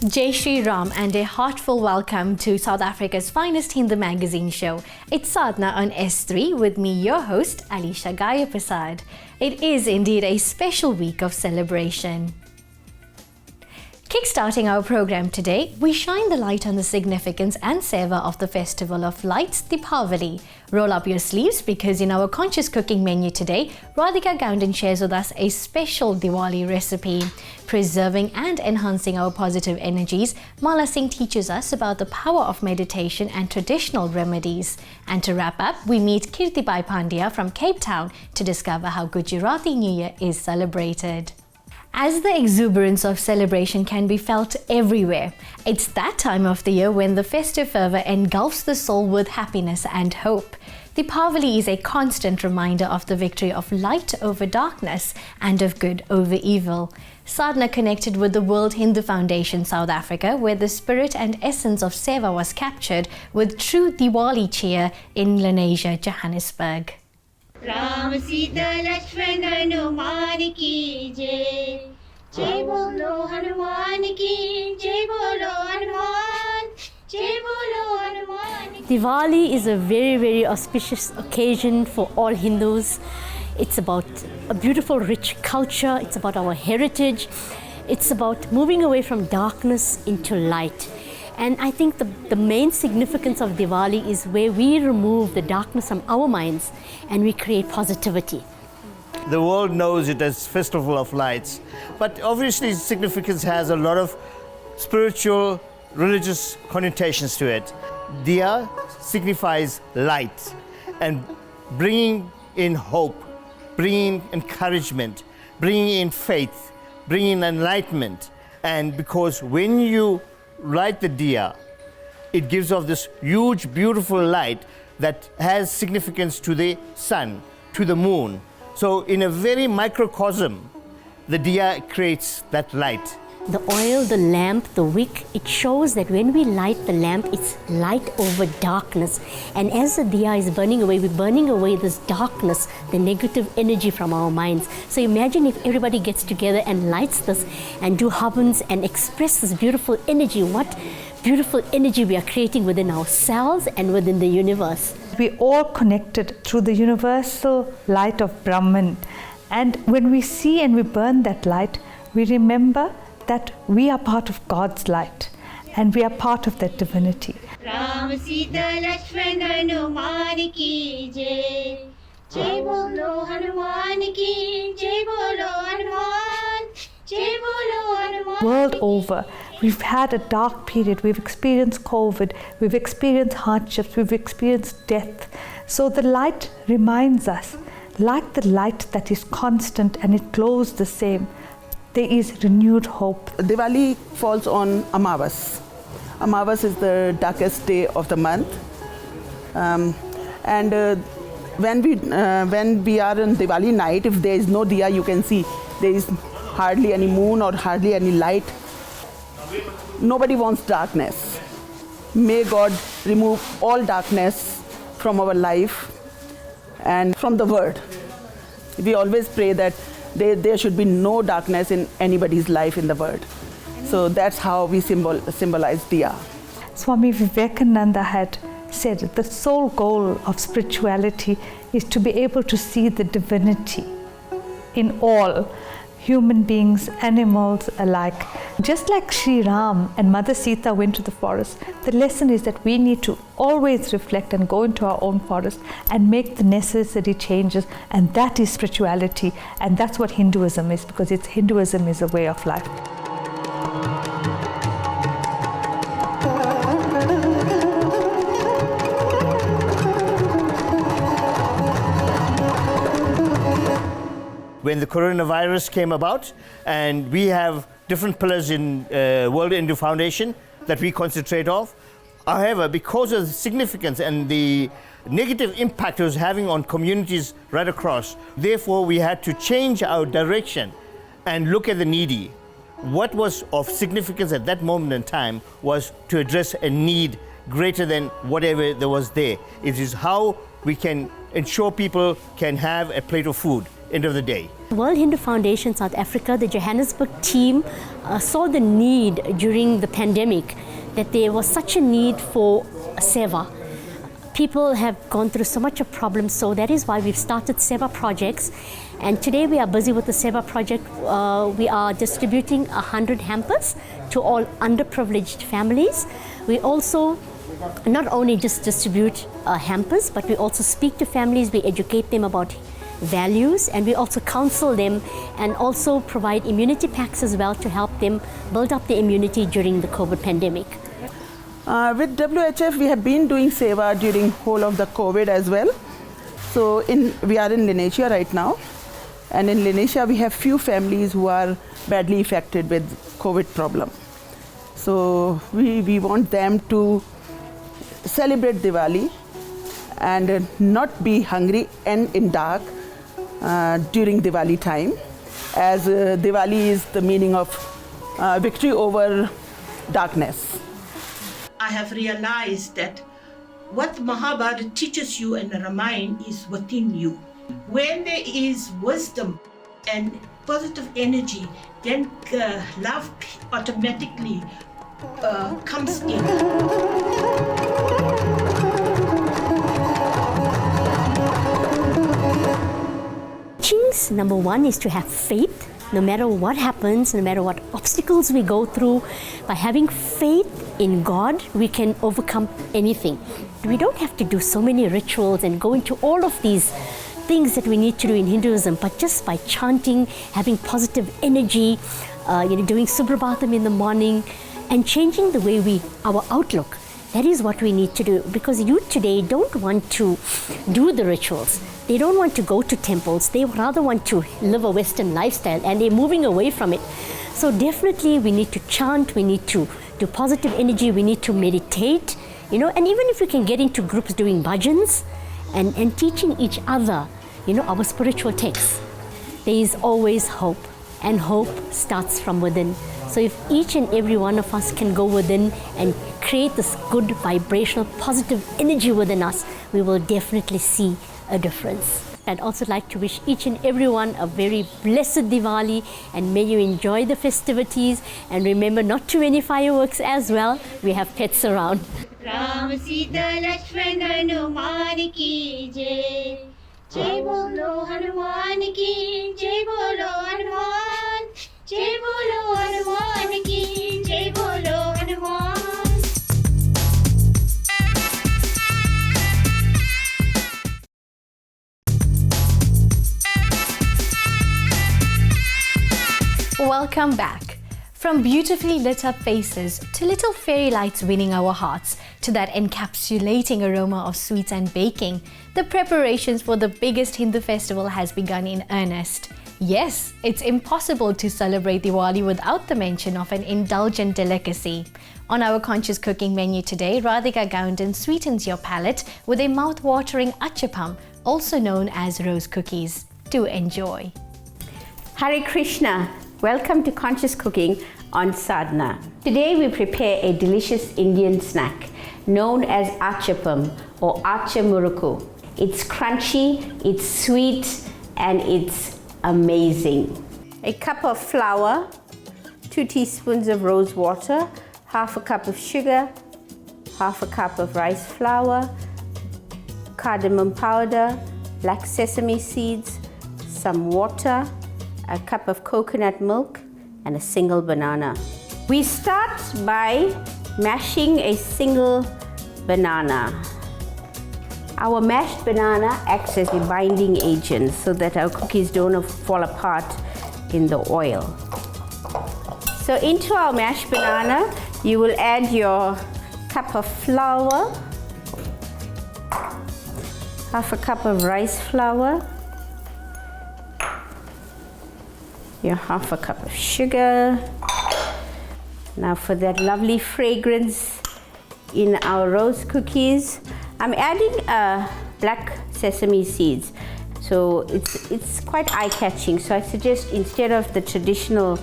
Jai Shri Ram and a heartful welcome to South Africa's finest Hindu magazine show. It's Sadhana on S3 with me, your host, Alisha Gaya Prasad. It is indeed a special week of celebration. Kickstarting our program today, we shine the light on the significance and seva of the festival of lights, Deepavali. Roll up your sleeves because in our conscious cooking menu today, Radhika Gounden shares with us a special Diwali recipe. Preserving and enhancing our positive energies, Mala Singh teaches us about the power of meditation and traditional remedies. And to wrap up, we meet Kirtibhai Pandhya from Cape Town to discover how Gujarati New Year is celebrated. As the exuberance of celebration can be felt everywhere, it's that time of the year when the festive fervour engulfs the soul with happiness and hope. Deepavali is a constant reminder of the victory of light over darkness and of good over evil. Sadhana connected with the World Hindu Foundation South Africa, where the spirit and essence of Seva was captured with true Diwali cheer in Lenasia, Johannesburg. Ram Sita Lakshman Hanuman ki jai, jai bolo Hanuman ki, jai bolo Hanuman, jai bolo Hanuman. Diwali is a very auspicious occasion for all Hindus. It's about a beautiful, rich culture. It's about our heritage. It's about moving away from darkness into light. And I think the main significance of Diwali is where we remove the darkness from our minds and we create positivity. The world knows it as Festival of Lights, but obviously significance has a lot of spiritual, religious connotations to it. Diya signifies light and bringing in hope, bringing encouragement, bringing in faith, bringing enlightenment. And because when you light the diya, it gives off this huge, beautiful light that has significance to the sun, to the moon. So in a very microcosm, the diya creates that light. The oil, the lamp, the wick, it shows that when we light the lamp, it's light over darkness. And as the diya is burning away, we're burning away this darkness, the negative energy from our minds. So imagine if everybody gets together and lights this and do havans and express this beautiful energy. What beautiful energy we are creating within ourselves and within the universe. We're all connected through the universal light of Brahman. And when we see and we burn that light, we remember that we are part of God's light and we are part of that divinity. Ram Sita Lakshman Hanuman ki jai, jai bolo Hanuman ki, jai bolo Hanuman, jai bolo Hanuman. World over, we've had a dark period. We've experienced COVID, we've experienced hardships, we've experienced death. So the light reminds us, like the light that is constant and it glows the same, there is renewed hope. Diwali falls on Amavas. Amavas is the darkest day of the month. When we are on Diwali night, if there is no diya, you can see there is hardly any moon or hardly any light. Nobody wants darkness. May God remove all darkness from our life and from the world. We always pray that there should be no darkness in anybody's life in the world. So that's how we symbolize diya. Swami Vivekananda had said the sole goal of spirituality is to be able to see the divinity in all human beings, animals alike. Just like Sri Ram and Mother Sita went to the forest, the lesson is that we need to always reflect and go into our own forest and make the necessary changes, and that is spirituality, and that's what Hinduism is, because Hinduism is a way of life. When the coronavirus came about, and we have different pillars in World Hindu Foundation that we concentrate on. However, because of the significance and the negative impact it was having on communities right across, therefore we had to change our direction and look at the needy. What was of significance at that moment in time was to address a need greater than whatever there was there. It is how we can ensure people can have a plate of food. end of the day. World Hindu Foundation South Africa, the Johannesburg team saw the need during the pandemic, that there was such a need for Seva. People have gone through so much of problems, so that is why we've started Seva projects. And today we are busy with the Seva project. We are distributing 100 hampers to all underprivileged families. We also not only just distribute hampers, but we also speak to families, we educate them about values, and we also counsel them and also provide immunity packs as well to help them build up their immunity during the COVID pandemic. With WHF, we have been doing Seva during whole of the COVID as well. So we are in Lenasia right now. And in Lenasia, we have few families who are badly affected with COVID problem. So we want them to celebrate Diwali and not be hungry and in dark during Diwali time, as Diwali is the meaning of victory over darkness. I have realized that what Mahabharata teaches you in the Ramayana is within you. When there is wisdom and positive energy, then love automatically comes in. Teachings, number one, is to have faith. No matter what happens, no matter what obstacles we go through, by having faith in God, we can overcome anything. We don't have to do so many rituals and go into all of these things that we need to do in Hinduism, but just by chanting, having positive energy, doing Suprabhatam in the morning, and changing the way our outlook. That is what we need to do, because youth today don't want to do the rituals. They don't want to go to temples. They rather want to live a Western lifestyle, and they're moving away from it. So definitely we need to chant, we need to do positive energy, we need to meditate, and even if we can get into groups doing bhajans and teaching each other, our spiritual texts, there is always hope, and hope starts from within. So if each and every one of us can go within and create this good vibrational, positive energy within us, we will definitely see a difference. I'd also like to wish each and everyone a very blessed Diwali, and may you enjoy the festivities, and remember not too many fireworks as well. We have pets around. Ram Sita Lakshman Hanuman ki jai. Jai bolo Hanuman ki, jai bolo Hanuman. Jai bolo Hanuman ki, jai bolo Hanuman. Welcome back. From beautifully lit up faces to little fairy lights winning our hearts, to that encapsulating aroma of sweets and baking, the preparations for the biggest Hindu festival has begun in earnest. Yes, it's impossible to celebrate Diwali without the mention of an indulgent delicacy. On our conscious cooking menu today, Radhika Gounden sweetens your palate with a mouth-watering Acchappam, also known as rose cookies. Do enjoy. Hare Krishna. Welcome to Conscious Cooking on Sadhana. Today we prepare a delicious Indian snack known as Acchappam or Acha Muruku. It's crunchy, it's sweet, and it's amazing. A cup of flour, 2 teaspoons of rose water, half a cup of sugar, half a cup of rice flour, cardamom powder, black sesame seeds, some water, a cup of coconut milk, and a single banana. We start by mashing a single banana. Our mashed banana acts as a binding agent so that our cookies don't fall apart in the oil. So into our mashed banana, you will add your cup of flour, half a cup of rice flour, your half a cup of sugar. Now for that lovely fragrance in our rose cookies, I'm adding black sesame seeds. So it's quite eye-catching. So I suggest instead of the traditional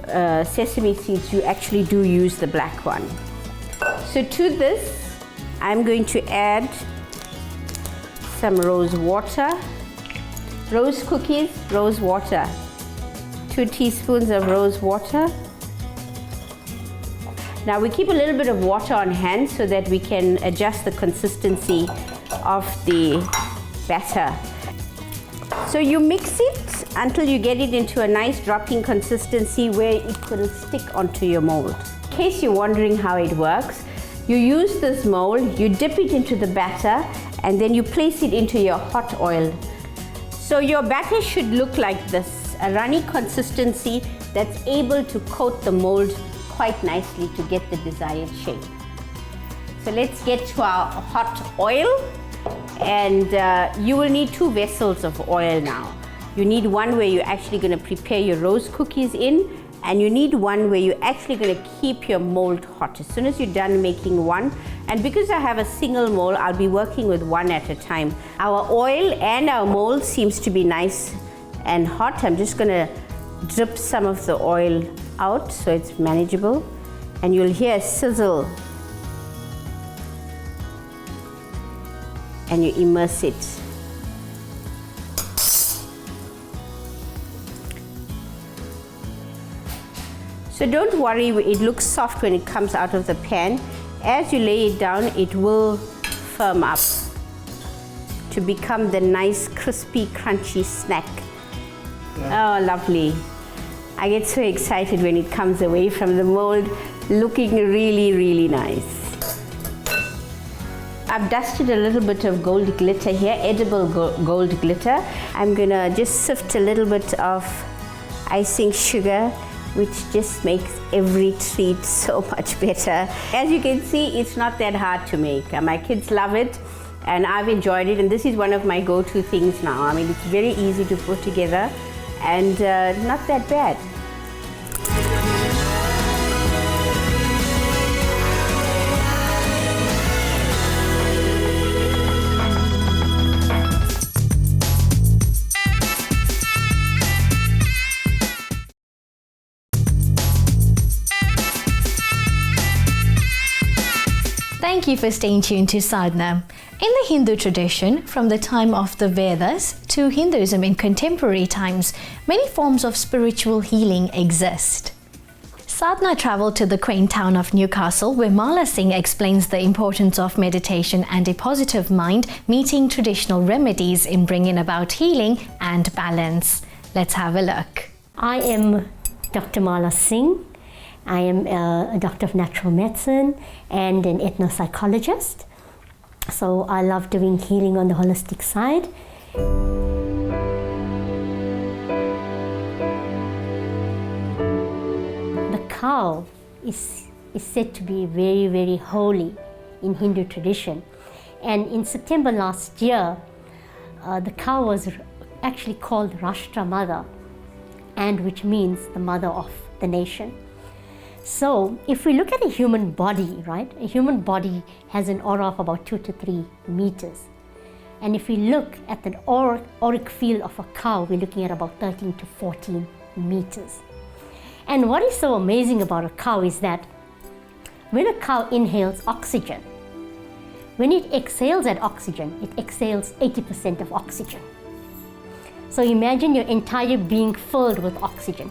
sesame seeds, you actually do use the black one. So to this, I'm going to add some rose water, Rose cookies, rose water. 2 teaspoons of rose water. Now we keep a little bit of water on hand so that we can adjust the consistency of the batter. So you mix it until you get it into a nice dropping consistency where it will stick onto your mold. In case you're wondering how it works, you use this mold, you dip it into the batter, and then you place it into your hot oil. So your batter should look like this, a runny consistency that's able to coat the mold quite nicely to get the desired shape. So let's get to our hot oil, and you will need 2 vessels of oil now. You need one where you're actually going to prepare your rose cookies in, and you need one where you're actually going to keep your mold hot. As soon as you're done making one, and because I have a single mold, I'll be working with one at a time. Our oil and our mold seems to be nice and hot. I'm just going to drip some of the oil out so it's manageable, and you'll hear a sizzle, and you immerse it. So don't worry, it looks soft when it comes out of the pan. As you lay it down, it will firm up to become the nice crispy crunchy snack. Oh, lovely. I get so excited when it comes away from the mold, looking really, really nice. I've dusted a little bit of gold glitter here, edible gold glitter. I'm gonna just sift a little bit of icing sugar, which just makes every treat so much better. As you can see, it's not that hard to make. My kids love it, and I've enjoyed it, and this is one of my go-to things now. I mean, it's very easy to put together, and not that bad. Thank you for staying tuned to Sadhana. In the Hindu tradition, from the time of the Vedas to Hinduism in contemporary times, many forms of spiritual healing exist. Sadhana travelled to the quaint town of Newcastle, where Mala Singh explains the importance of meditation and a positive mind meeting traditional remedies in bringing about healing and balance. Let's have a look. I am Dr. Mala Singh. I am a doctor of natural medicine and an ethnopsychologist. So I love doing healing on the holistic side. The cow is said to be very, very holy in Hindu tradition. And in September last year, the cow was actually called Rashtra Mother, and which means the mother of the nation. So if we look at a human body, right, a human body has an aura of about 2 to 3 meters. And if we look at the auric field of a cow, we're looking at about 13 to 14 meters. And what is so amazing about a cow is that when a cow inhales oxygen, when it exhales that oxygen, it exhales 80% of oxygen. So imagine your entire being filled with oxygen.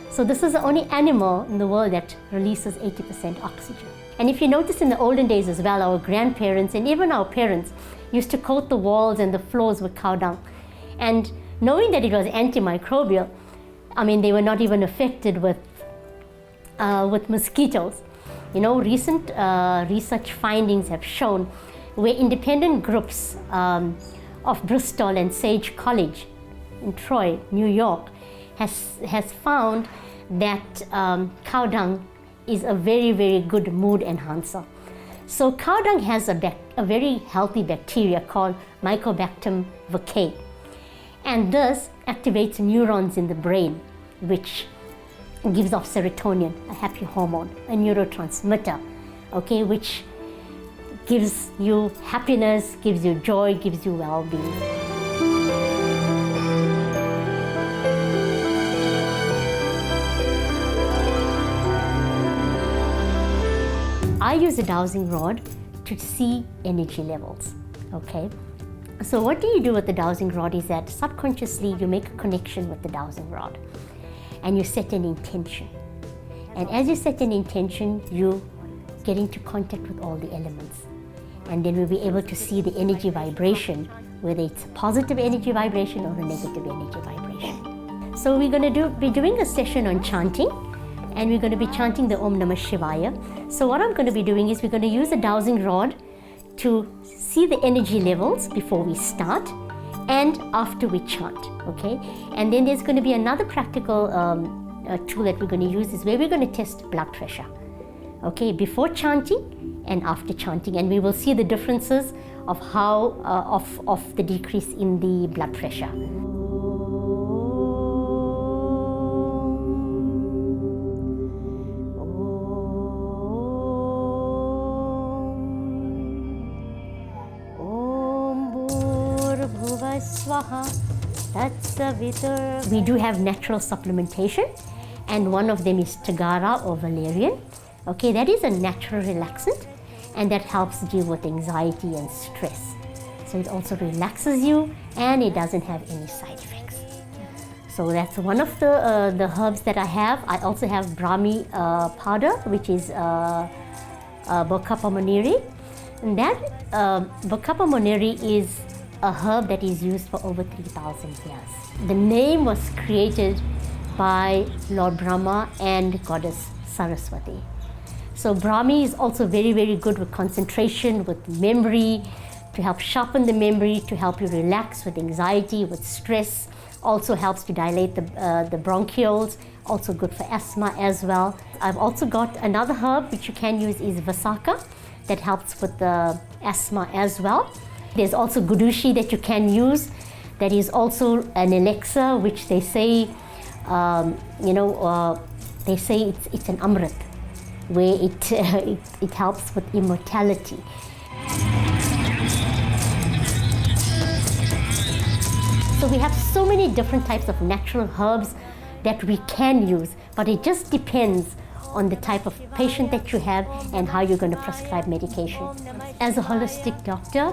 So this is the only animal in the world that releases 80% oxygen. And if you notice in the olden days as well, our grandparents and even our parents used to coat the walls and the floors with cow dung. And knowing that it was antimicrobial, I mean, they were not even affected with mosquitoes. You know, recent research findings have shown where independent groups of Bristol and Sage College in Troy, New York, has found that cow dung is a very, very good mood enhancer. So cow dung has a very healthy bacteria called Mycobacterium vaccae. And this activates neurons in the brain, which gives off serotonin, a happy hormone, a neurotransmitter, okay, which gives you happiness, gives you joy, gives you well-being. I use a dowsing rod to see energy levels, okay? So what do you do with the dowsing rod is that subconsciously you make a connection with the dowsing rod and you set an intention. And as you set an intention, you get into contact with all the elements. And then we'll be able to see the energy vibration, whether it's a positive energy vibration or a negative energy vibration. So we're going to be doing a session on chanting, and we're going to be chanting the Om Namah Shivaya. So what I'm going to be doing is we're going to use the dowsing rod to see the energy levels before we start and after we chant, okay? And then there's going to be another practical tool that we're going to use is where we're going to test blood pressure, okay, before chanting and after chanting, and we will see the differences of how of the decrease in the blood pressure. We do have natural supplementation, and one of them is Tagara or valerian. Okay, that is a natural relaxant, and that helps deal with anxiety and stress. So it also relaxes you, and it doesn't have any side effects. So that's one of the herbs that I have. I also have Brahmi powder, which is Bokapa moneri, and that Bokapa moneri is a herb that is used for over 3,000 years. The name was created by Lord Brahma and Goddess Saraswati. So Brahmi is also very, very good with concentration, with memory, to help sharpen the memory, to help you relax with anxiety, with stress. Also helps to dilate the bronchioles, also good for asthma as well. I've also got another herb which you can use is Vasaka, that helps with the asthma as well. There's also Gudushi that you can use, that is also an elixir which they say, they say it's an amrit, where it helps with immortality. So we have so many different types of natural herbs that we can use, but it just depends on the type of patient that you have and how you're going to prescribe medication. As a holistic doctor,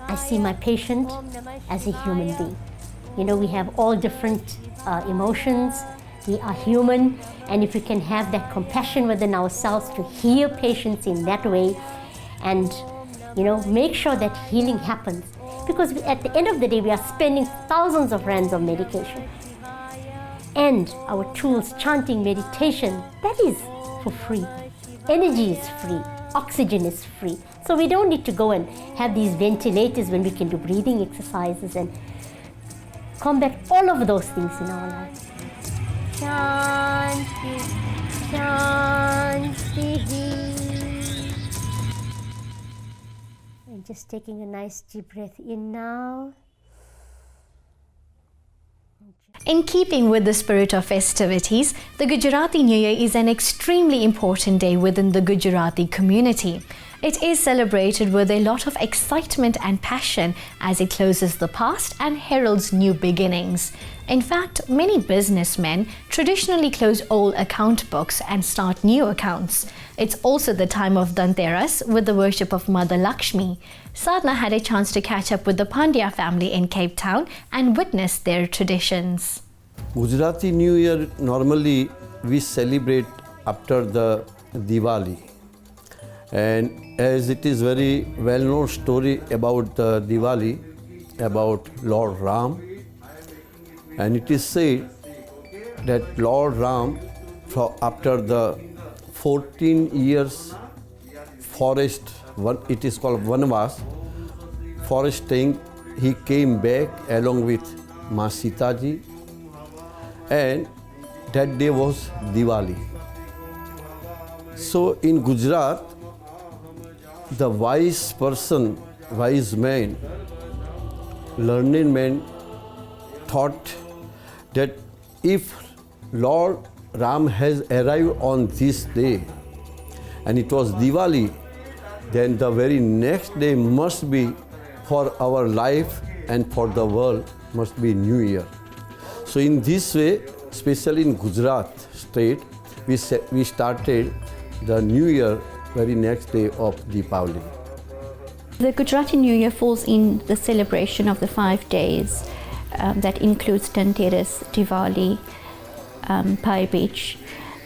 I see my patient as a human being. You know, we have all different emotions. We are human, and if we can have that compassion within ourselves to heal patients in that way and, you know, make sure that healing happens. Because at the end of the day, we are spending thousands of rands on medication. And our tools, chanting, meditation, that is for free. Energy is free. Oxygen is free. So we don't need to go and have these ventilators when we can do breathing exercises and combat all of those things in our lives. Shanti, Shanti. And just taking a nice deep breath in now. In keeping with the spirit of festivities, the Gujarati New Year is an extremely important day within the Gujarati community. It is celebrated with a lot of excitement and passion as it closes the past and heralds new beginnings. In fact, many businessmen traditionally close old account books and start new accounts. It's also the time of Dhanteras with the worship of Mother Lakshmi. Sadhana had a chance to catch up with the Pandya family in Cape Town and witness their traditions. Gujarati New Year, normally we celebrate after the Diwali. And as it is very well-known story about the Diwali, about Lord Ram, and it is said that Lord Ram, after the 14 years forest, it is called Vanvas, forest staying, he came back along with Ma Sita ji, and that day was Diwali. So in Gujarat, the wise person, wise man, learned man thought that if Lord Ram has arrived on this day and it was Diwali, then the very next day must be for our life and for the world must be New Year. So in this way, especially in Gujarat state, we started the New Year very next day of Deepavali. The Gujarati New Year falls in the celebration of the 5 days that includes Dhanteras, Diwali, Pai Beach,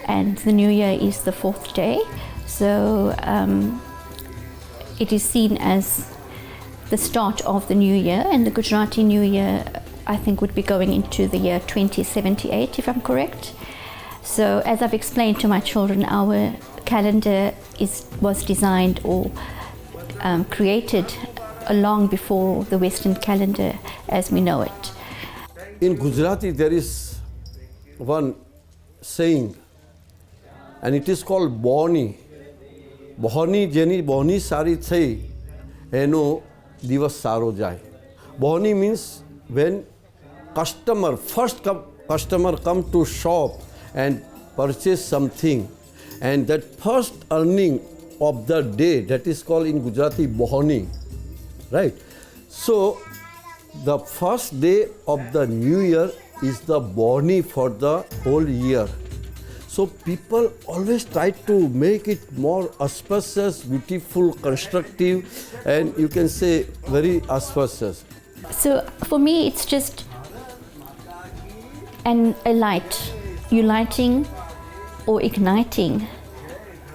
and the New Year is the 4th day. So it is seen as the start of the new year, and the Gujarati New Year I think would be going into the year 2078 if I'm correct. So as I've explained to my children, our calendar was designed or created long before the Western calendar as we know it. In Gujarati there is one saying, and it is called Boni. Boni jeni boni sari thai, eno divas saro jai. Boni means when first customer come to shop and purchase something, and that first earning of the day, that is called in Gujarati Boni, right? So the first day of the new year is the Boni for the whole year. So people always try to make it more auspicious, beautiful, constructive, and you can say very auspicious. So for me it's just a light, you lighting or igniting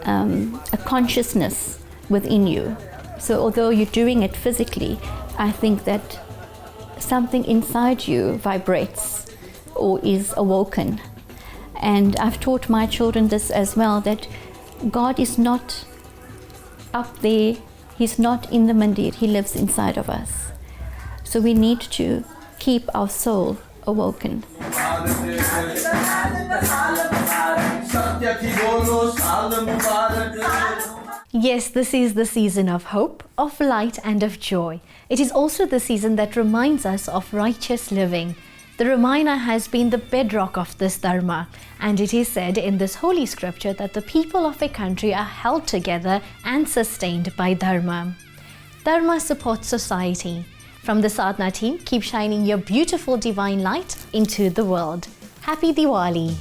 a consciousness within you. So although you're doing it physically, I think that something inside you vibrates or is awoken. And I've taught my children this as well, that God is not up there, He's not in the mandir, He lives inside of us. So we need to keep our soul awoken. Yes, this is the season of hope, of light and of joy. It is also the season that reminds us of righteous living. The Ramayana has been the bedrock of this dharma, and it is said in this holy scripture that the people of a country are held together and sustained by dharma. Dharma supports society. From the Sadhana team, keep shining your beautiful divine light into the world. Happy Diwali!